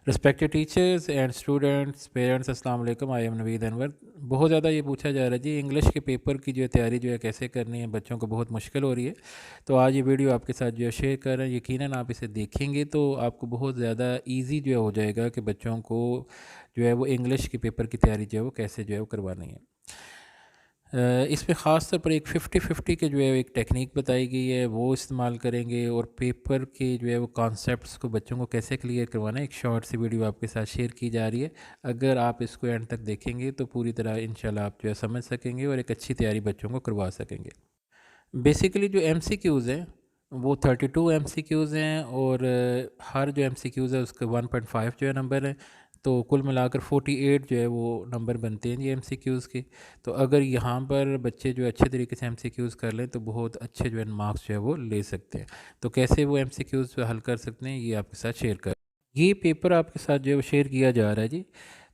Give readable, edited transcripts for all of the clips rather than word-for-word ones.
Respected teachers and students parents अस्सलाम वालेकुम। I am Naveed Anwar. बहुत ज़्यादा ये पूछा जा रहा है जी, इंग्लिश के पेपर की जो है तैयारी जो है कैसे करनी है, बच्चों को बहुत मुश्किल हो रही है। तो आज ये वीडियो आपके साथ जो है शेयर कर रहे हैं। यकीनन आप इसे देखेंगे तो आपको बहुत ज़्यादा इजी जो है हो जाएगा कि बच्चों को जो है वो इंग्लिश के पेपर की तैयारी जो है वो कैसे जो है वो करवानी है। इसमें ख़ास तौर पर एक 50-50 के जो है एक टेक्निक बताई गई है, वो इस्तेमाल करेंगे। और पेपर के जो है वो कॉन्सेप्ट्स को बच्चों को कैसे क्लियर करवाना है, एक शॉर्ट सी वीडियो आपके साथ शेयर की जा रही है। अगर आप इसको एंड तक देखेंगे तो पूरी तरह इंशाल्लाह आप जो है समझ सकेंगे और एक अच्छी तैयारी बच्चों को करवा सकेंगे। बेसिकली जो एमसीक्यूज़ हैं वो 32 एमसीक्यूज़ हैं, और हर जो एमसीक्यूज़ है उसका 1.5 जो है नंबर है। तो कुल मिलाकर 48 जो है वो नंबर बनते हैं ये एमसीक्यूज़ के। तो अगर यहाँ पर बच्चे जो अच्छे तरीके से एमसीक्यूज़ कर लें तो बहुत अच्छे जो है मार्क्स जो है वो ले सकते हैं। तो कैसे वो एमसीक्यूज़ हल कर सकते हैं ये आपके साथ शेयर कर, ये पेपर आपके साथ जो है वो शेयर किया जा रहा है जी।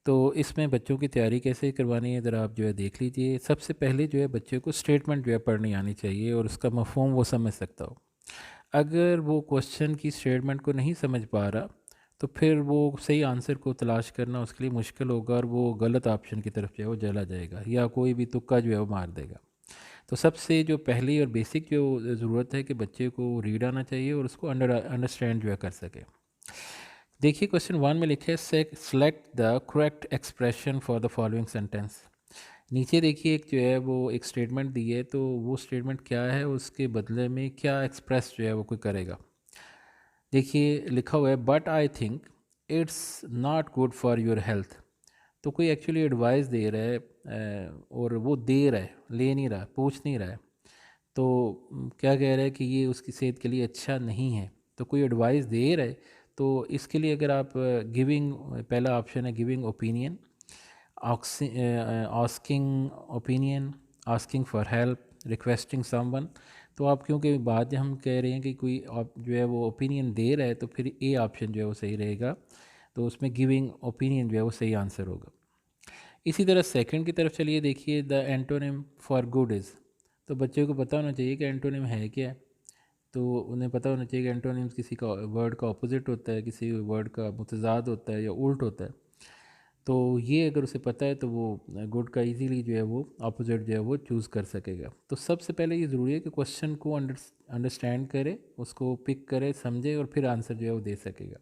तो इसमें बच्चों की तैयारी कैसे करवानी है ज़रा आप जो है देख लीजिए। सबसे पहले जो है बच्चे को स्टेटमेंट जो है पढ़नी आनी चाहिए और उसका मफ़हूम वो समझ सकता हो। अगर वो क्वेश्चन की स्टेटमेंट को नहीं समझ पा रहा तो फिर वो सही आंसर को तलाश करना उसके लिए मुश्किल होगा और वो गलत ऑप्शन की तरफ जो है वो चला जाएगा या कोई भी तुक्का जो है वो मार देगा। तो सबसे जो पहली और बेसिक जो ज़रूरत है कि बच्चे को रीड आना चाहिए और उसको अंडरस्टैंड जो है कर सके। देखिए क्वेश्चन 1 में लिखे select the correct expression for the following sentence. नीचे देखिए एक जो है वो एक स्टेटमेंट दी है, तो वो स्टेटमेंट क्या है, उसके बदले में क्या एक्सप्रेस जो है वो कोई करेगा। देखिए लिखा हुआ है but I think it's not good for your health. तो कोई एक्चुअली एडवाइस दे रहा है और वो दे रहा है, ले नहीं रहा, पूछ नहीं रहा है। तो क्या कह रहा है कि ये उसकी सेहत के लिए अच्छा नहीं है। तो कोई एडवाइस दे रहा है, तो इसके लिए अगर आप गिविंग, पहला ऑप्शन है giving opinion, asking opinion, asking for help, requesting someone. तो आप क्योंकि बात हम कह रहे हैं कि कोई आप जो है वो ओपिनियन दे रहा है तो फिर ए ऑप्शन जो है वो सही रहेगा। तो उसमें गिविंग ओपिनियन जो है वो सही आंसर होगा। इसी तरह सेकंड की तरफ चलिए, देखिए the antonym for good is. तो बच्चे को पता होना चाहिए कि एंटोनिम है क्या है। तो उन्हें पता होना चाहिए कि एंटोनिम्स किसी का वर्ड का अपोजिट होता है, किसी वर्ड का मुतजाद होता है या उल्ट होता है। तो ये अगर उसे पता है तो वो गुड का इजीली जो है वो अपोजिट जो है वो चूज़ कर सकेगा। तो सबसे पहले ये ज़रूरी है कि क्वेश्चन को अंडरस्टैंड करे, उसको पिक करे, समझे और फिर आंसर जो है वो दे सकेगा।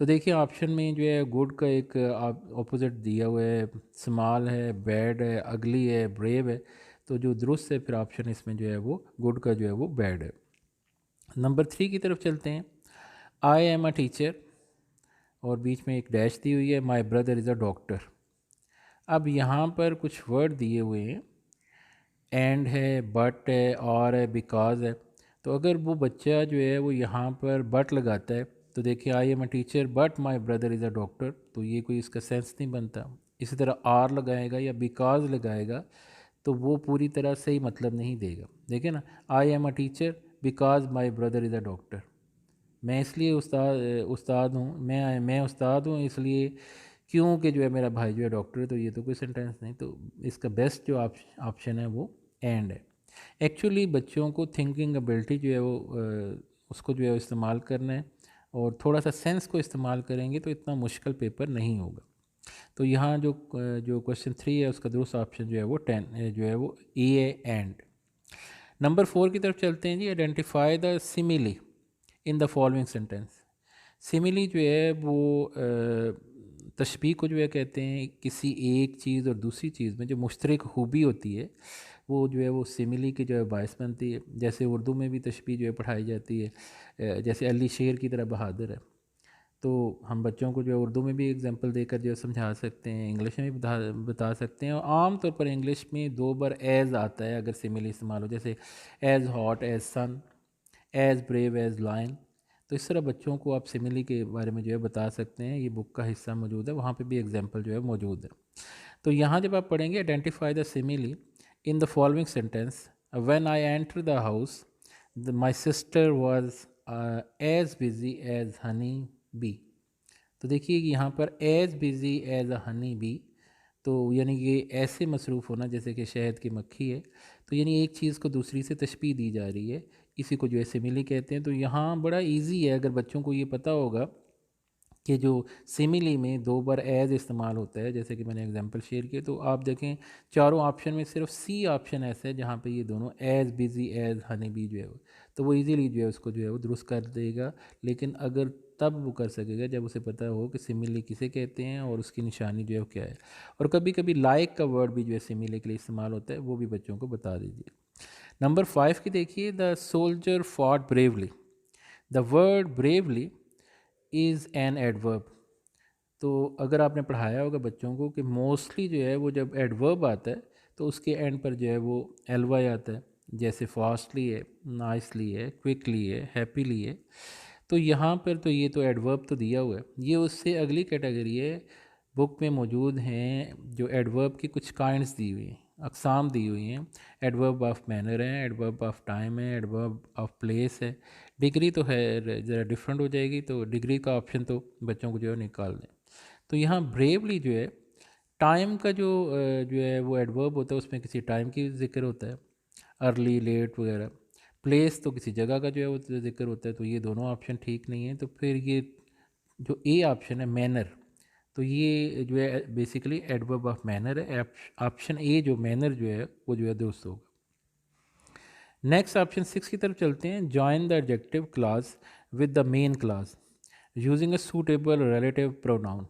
तो देखिए ऑप्शन में जो है गुड का एक अपोजिट दिया हुआ है, स्मॉल है, बैड है, अगली है, ब्रेव है। तो जो दुरुस्त है फिर ऑप्शन इसमें जो है वो गुड का जो है वो बैड है। नंबर 3 की तरफ चलते हैं। आई एम अ टीचर और बीच में एक डैश दी हुई है, my brother is a doctor. अब यहाँ पर कुछ वर्ड दिए हुए हैं, एंड है, बट है, और है, बिकॉज है। तो अगर वो बच्चा जो है वो यहाँ पर बट लगाता है तो देखिए I am a teacher but my brother is a doctor, तो ये कोई इसका सेंस नहीं बनता। इसी तरह आर लगाएगा या बिकॉज लगाएगा तो वो पूरी तरह सही मतलब नहीं देगा। देखिए ना, I am a teacher because my brother is a doctor. मैं इसलिए उस्ताद हूँ, मैं उस्ताद हूँ इसलिए क्योंकि जो है मेरा भाई जो है डॉक्टर है। तो ये तो कोई सेंटेंस नहीं। तो इसका बेस्ट जो ऑप्शन है वो एंड है। एक्चुअली बच्चों को थिंकिंग एबिलिटी जो है वो उसको जो है इस्तेमाल करना है, और थोड़ा सा सेंस को इस्तेमाल करेंगे तो इतना मुश्किल पेपर नहीं होगा। तो यहाँ जो क्वेश्चन 3 है उसका दूसरा ऑप्शन जो है वो 10 जो है वो ए है, एंड। नंबर 4 की तरफ चलते हैं जी। Identify the simile in the following sentence. Simile जो है वो तशबीह को जो है कहते हैं, किसी एक चीज़ और दूसरी चीज़ में जो मुश्तरक खूबी होती है वो जो है वो सिमिली की जो है बायस बनती है। जैसे उर्दू में भी तशबीह जो है पढ़ाई जाती है, जैसे अली शेर की तरह बहादुर है। तो हम बच्चों को जो है उर्दू में भी एग्जांपल देकर जो है समझा सकते हैं, इंग्लिश में भी बता सकते हैं। और आम तौर पर इंग्लिश में 2 बार एज़ आता है अगर सिमिली इस्तेमाल हो, जैसे एज़ हॉट एज़ सन, एज़ ब्रेव एज़ लायन। तो इस तरह बच्चों को आप सिमिली के बारे में जो है बता सकते हैं। ये बुक का हिस्सा मौजूद है, वहाँ पे भी एग्जांपल जो है मौजूद है। तो यहाँ जब आप पढ़ेंगे identify the simile in the following sentence, when I enter the house my sister was as busy as honey bee. तो देखिए यहाँ पर as busy as a honey bee, तो यानी कि ऐसे मसरूफ़ होना जैसे कि शहद की मक्खी है। तो यानी एक चीज़ को दूसरी से तशबीह दी जा रही है, इसी को जो है सिमिली कहते हैं। तो यहाँ बड़ा इजी है, अगर बच्चों को ये पता होगा कि जो सिमिली में 2 बार एज इस्तेमाल होता है, जैसे कि मैंने एग्जांपल शेयर किया, तो आप देखें चारों ऑप्शन में सिर्फ सी ऑप्शन ऐसा है जहाँ पे ये दोनों as busy as honey bee जो है तो वो इजीली जो है उसको जो है वो दुरुस्त कर देगा। लेकिन अगर तब वो कर सकेगा जब उसे पता हो कि सिमिली किसे कहते हैं और उसकी निशानी जो है वो क्या है। और कभी कभी लाइक का वर्ड भी जो है सिमिली के लिए इस्तेमाल होता है, वो भी बच्चों को बता दीजिए। नंबर 5 की देखिए, the soldier fought bravely. The word bravely is an adverb. तो अगर आपने पढ़ाया होगा बच्चों को कि मोस्टली जो है वो जब एडवर्ब आता है तो उसके एंड पर जो है वो एल वाई आता है, जैसे फास्टली है, नाइसली है, क्विकली है, हैप्पीली है। तो यहाँ पर तो ये तो एडवर्ब तो दिया हुआ है, ये उससे अगली कैटेगरी है। बुक में मौजूद हैं जो एडवर्ब की कुछ काइंड्स दी हुई हैं, अकसाम दी हुई हैं। एडवर्ब ऑफ मैनर है, एडवर्ब ऑफ टाइम है, एडवर्ब ऑफ प्लेस है। डिग्री तो है ज़रा डिफरेंट हो जाएगी, तो डिग्री का ऑप्शन तो बच्चों को जो है निकाल दें। तो यहाँ ब्रेवली जो है टाइम का जो है वो एडवर्ब होता है, उसमें किसी टाइम की जिक्र होता है, अर्ली लेट वगैरह। प्लेस तो किसी जगह का जो है वो जिक्र होता है, तो ये दोनों ऑप्शन ठीक नहीं है। तो फिर ये जो ए ऑप्शन है मैनर, तो ये जो है बेसिकली एडवर्ब ऑफ मैनर है। ऑप्शन ए जो मैनर जो है वो जो है दुरुस्त होगा। नेक्स्ट ऑप्शन 6 की तरफ चलते हैं। Join the adjective class with the main class using a suitable relative pronoun.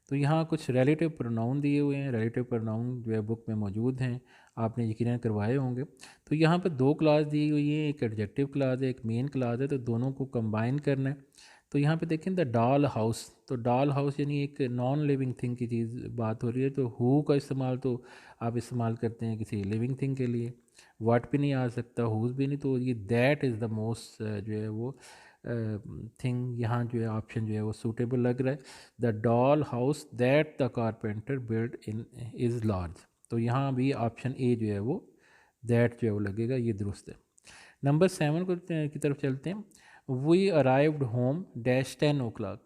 तो यहाँ कुछ रिलेटिव प्रोनाउन दिए हुए हैं, रिलेटिव प्रोनाउन जो है बुक में मौजूद हैं, आपने यकीनन करवाए होंगे। तो यहाँ पर 2 क्लास दी हुई है, एक एडजेक्टिव क्लास है, एक मेन क्लास है, तो दोनों को कंबाइन करना है। तो यहाँ पे देखें द डॉल हाउस, तो डॉल हाउस यानी एक नॉन लिविंग थिंग की चीज़ बात हो रही है, तो हु का इस्तेमाल तो आप इस्तेमाल करते हैं किसी लिविंग थिंग के लिए। वाट भी नहीं आ सकता, हुज भी नहीं, तो ये दैट इज़ द मोस्ट जो है वो थिंग यहाँ जो है ऑप्शन जो है वो सूटेबल लग रहा है। The doll house that the carpenter build in is large. तो यहाँ भी ऑप्शन ए जो है वो दैट जो है वो लगेगा, ये दुरुस्त है। नंबर 7 को की तरफ चलते हैं। We arrived home dash 10 o'clock।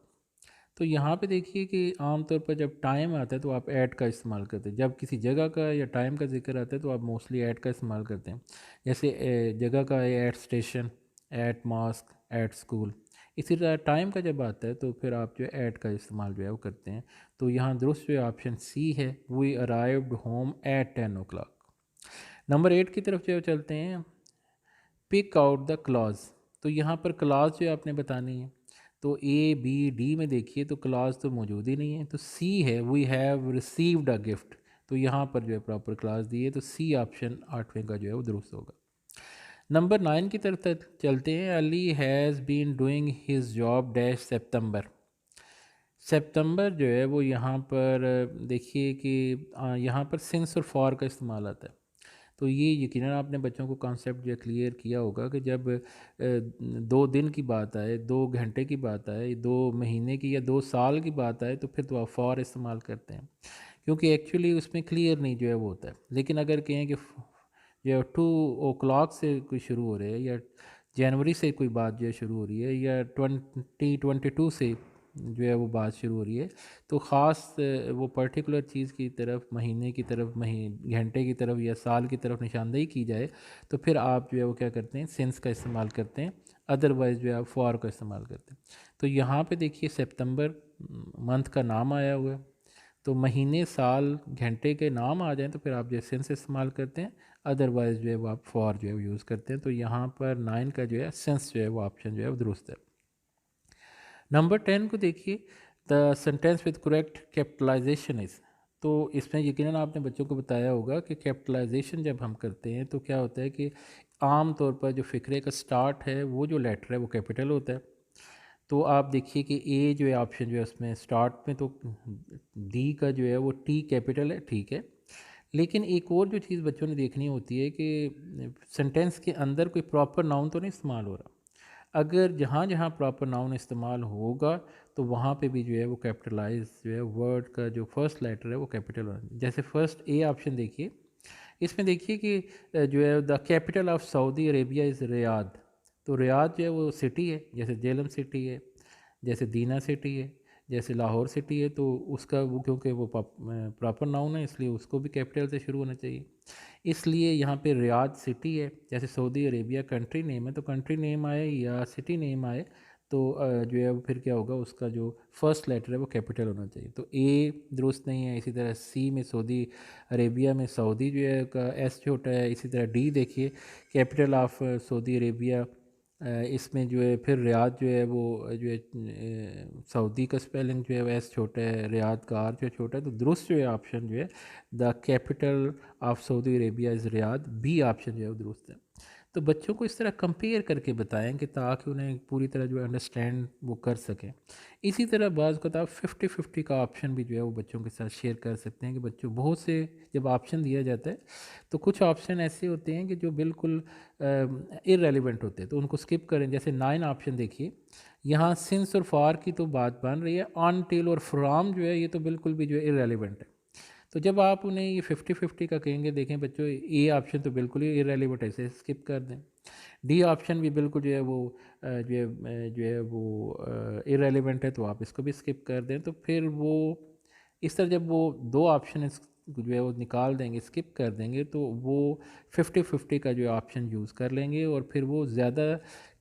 तो यहाँ पे देखिए कि आमतौर पर जब टाइम आता है तो आप ऐट का इस्तेमाल करते हैं, जब किसी जगह का या टाइम का जिक्र आता है तो आप मोस्टली ऐट का इस्तेमाल करते हैं। जैसे जगह का है at station, at mosque, at school. इसी तरह टाइम का जब आता है तो फिर आप जो है ऐट का इस्तेमाल जो है वो करते हैं। तो यहाँ दुरुस्त जो ऑप्शन सी है, we arrived home at 10 o'clock। Number 8 की तरफ जो चलते हैं। Pick out the clause. तो यहाँ पर क्लॉज जो है आपने बतानी है। तो ए बी डी में देखिए तो क्लॉज तो मौजूद ही नहीं है, तो सी है, we have received a gift. तो यहाँ पर जो है प्रॉपर क्लॉज दी है, तो सी ऑप्शन 8वें का जो है वो दुरुस्त होगा। नंबर 9 की तरफ तक चलते हैं। Ali has been doing his job dash September. सितंबर जो है वो यहाँ पर देखिए कि यहाँ पर सिंस और फॉर का इस्तेमाल आता है। तो ये यकीनन आपने बच्चों को कॉन्सेप्ट जो क्लियर किया होगा कि जब 2 दिन की बात आए, 2 घंटे की बात आए, 2 महीने की या 2 साल की बात आए, तो फिर तो आप फॉर इस्तेमाल करते हैं, क्योंकि एक्चुअली उसमें क्लियर नहीं जो है वो होता है। लेकिन अगर कहें कि जो 2 o'clock से कोई शुरू हो रहा है, या जनवरी से कोई बात जो है शुरू हो रही है, या 2022 से जो है वो बात शुरू हो रही है, तो ख़ास वो पर्टिकुलर चीज़ की तरफ, महीने की तरफ, घंटे की तरफ या साल की तरफ निशानदेही की जाए, तो फिर आप जो है वो क्या करते हैं, सिंस का इस्तेमाल करते हैं। अदरवाइज़ जो है आप फॉर का इस्तेमाल करते हैं। तो यहाँ पे देखिए सितंबर मंथ का नाम आया हुआ है, तो महीने, साल, घंटे के नाम आ जाएं तो फिर आप जो है सेंस इस्तेमाल करते हैं। अदरवाइज़ जो है वो आप फॉर जो है वो यूज़ करते हैं। तो यहाँ पर 9 का जो है सेंस जो है वो ऑप्शन जो है वो दुरुस्त है। नंबर 10 को देखिए। The sentence with correct capitalisation is. तो इसमें यकीनन आपने बच्चों को बताया होगा कि कैपिटलाइजेशन जब हम करते हैं तो क्या होता है कि आम तौर पर जो फ़िक्रे का स्टार्ट है वो जो लेटर है वो कैपिटल होता है। तो आप देखिए कि ए जो है ऑप्शन जो है उसमें स्टार्ट में तो डी का जो है वो टी कैपिटल है, ठीक है। लेकिन एक और जो चीज़ बच्चों ने देखनी होती है कि सेंटेंस के अंदर कोई प्रॉपर नाउन तो नहीं इस्तेमाल हो रहा। अगर जहाँ जहाँ प्रॉपर नाउन इस्तेमाल होगा तो वहाँ पे भी जो है वो कैपिटलाइज जो है वर्ड का जो फर्स्ट लेटर है वो कैपिटल होना चाहिए। जैसे फर्स्ट ए ऑप्शन देखिए, इसमें देखिए कि जो है the capital of Saudi Arabia is Riyadh. तो रियाद जो है वो सिटी है, जैसे जेलम सिटी है, जैसे दीना सिटी है, जैसे लाहौर सिटी है, तो उसका वो क्योंकि वो प्रॉपर नाउन है इसलिए उसको भी कैपिटल से शुरू होना चाहिए। इसलिए यहाँ पे रियाद सिटी है, जैसे सऊदी अरेबिया कंट्री नेम है तो कंट्री नेम आए या सिटी नेम आए तो जो है वो फिर क्या होगा, उसका जो फर्स्ट लेटर है वो कैपिटल होना चाहिए। तो ए दुरुस्त नहीं है। इसी तरह सी में सऊदी अरेबिया में सऊदी जो है का एस छोटा है। इसी तरह डी देखिए, कैपिटल ऑफ सऊदी अरेबिया, इसमें जो है फिर रियाद जो है वो जो है सऊदी का स्पेलिंग जो है वो एस छोटा है, रियाद का आर जो है छोटा है। तो दुरुस्त जो है ऑप्शन जो है the capital of Saudi Arabia is Riyadh, B option जो है वो दुरुस्त है। तो बच्चों को इस तरह कंपेयर करके बताएं कि ताकि उन्हें पूरी तरह जो अंडरस्टैंड वो कर सकें। इसी तरह बाज़ को आप 50-50 का ऑप्शन भी जो है वो बच्चों के साथ शेयर कर सकते हैं कि बच्चों बहुत से जब ऑप्शन दिया जाता है तो कुछ ऑप्शन ऐसे होते हैं कि जो बिल्कुल इररेलेवेंट होते हैं, तो उनको स्किप करें। जैसे 9 ऑप्शन देखिए, यहाँ सिंस और फॉर की तो बात बन रही है, ऑन टिल और फ्रॉम जो है ये तो बिल्कुल भी जो है इररेलेवेंट है। तो जब आप उन्हें ये 50-50 का कहेंगे, देखें बच्चों ए ऑप्शन तो बिल्कुल ही इरेलीवेंट है, इसे स्किप कर दें। डी ऑप्शन भी बिल्कुल जो है वो जो है वो इरेलीवेंट है, तो आप इसको भी स्किप कर दें। तो फिर वो इस तरह जब वो दो ऑप्शन जो है वो निकाल देंगे, स्किप कर देंगे, तो वो 50-50 का जो ऑप्शन यूज़ कर लेंगे और फिर वो ज़्यादा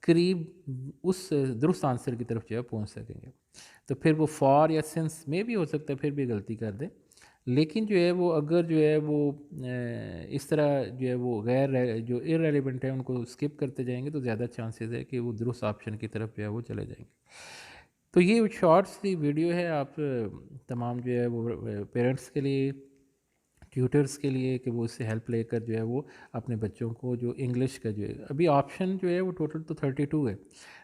करीब उस दुरुस्त आंसर की तरफ जो है पहुँच सकेंगे। तो फिर वो फॉर या सिंस में भी हो सकता है फिर भी गलती कर दें, लेकिन जो है वो अगर जो है वो इस तरह जो है वो जो इररेलेवेंट है उनको स्किप करते जाएंगे तो ज़्यादा चांसेस है कि वो दुरुस्त ऑप्शन की तरफ जो है वो चले जाएंगे। तो ये शॉर्ट्स सी वीडियो है, आप तमाम जो है वो पेरेंट्स के लिए, ट्यूटर्स के लिए, कि वो इससे हेल्प लेकर जो है वो अपने बच्चों को जो इंग्लिश का जो है, अभी ऑप्शन जो है वो टोटल तो 32 है,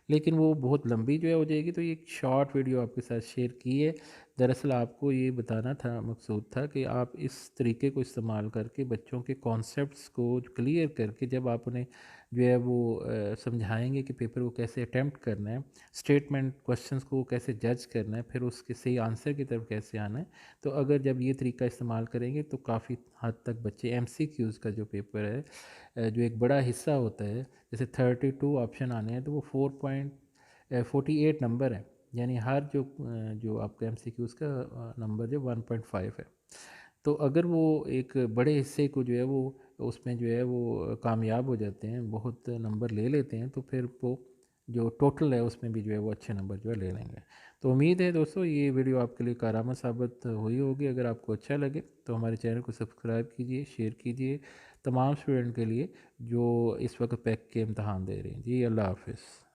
लेकिन वो बहुत लंबी जो है हो जाएगी, तो ये एक शॉर्ट वीडियो आपके साथ शेयर की है। दरअसल आपको ये बताना था, मकसूद था कि आप इस तरीके को इस्तेमाल करके बच्चों के कॉन्सेप्ट्स को क्लियर करके जब आप उन्हें जो है वो समझाएंगे कि पेपर को कैसे अटैम्प्ट करना है, स्टेटमेंट क्वेश्चंस को कैसे जज करना है, फिर उसके सही आंसर की तरफ कैसे आना है, तो अगर जब ये तरीका इस्तेमाल करेंगे तो काफ़ी हद तक बच्चे एमसीक्यूज़ का जो पेपर है जो एक बड़ा हिस्सा होता है, जैसे 32 ऑप्शन आने हैं तो वो 4.48 नंबर है, यानी हर जो आपका एमसीक्यूज़ का नंबर जो 1.5 है। तो अगर वो एक बड़े हिस्से को जो है वो उसमें जो है वो कामयाब हो जाते हैं, बहुत नंबर ले लेते हैं, तो फिर वो जो टोटल है उसमें भी जो है वो अच्छे नंबर जो है ले लेंगे। तो उम्मीद है दोस्तों ये वीडियो आपके लिए कारआमद साबित हुई होगी। अगर आपको अच्छा लगे तो हमारे चैनल को सब्सक्राइब कीजिए, शेयर कीजिए तमाम स्टूडेंट के लिए जो इस वक्त पैक के इम्तहान दे रहे हैं। जी अल्लाह हाफिज़।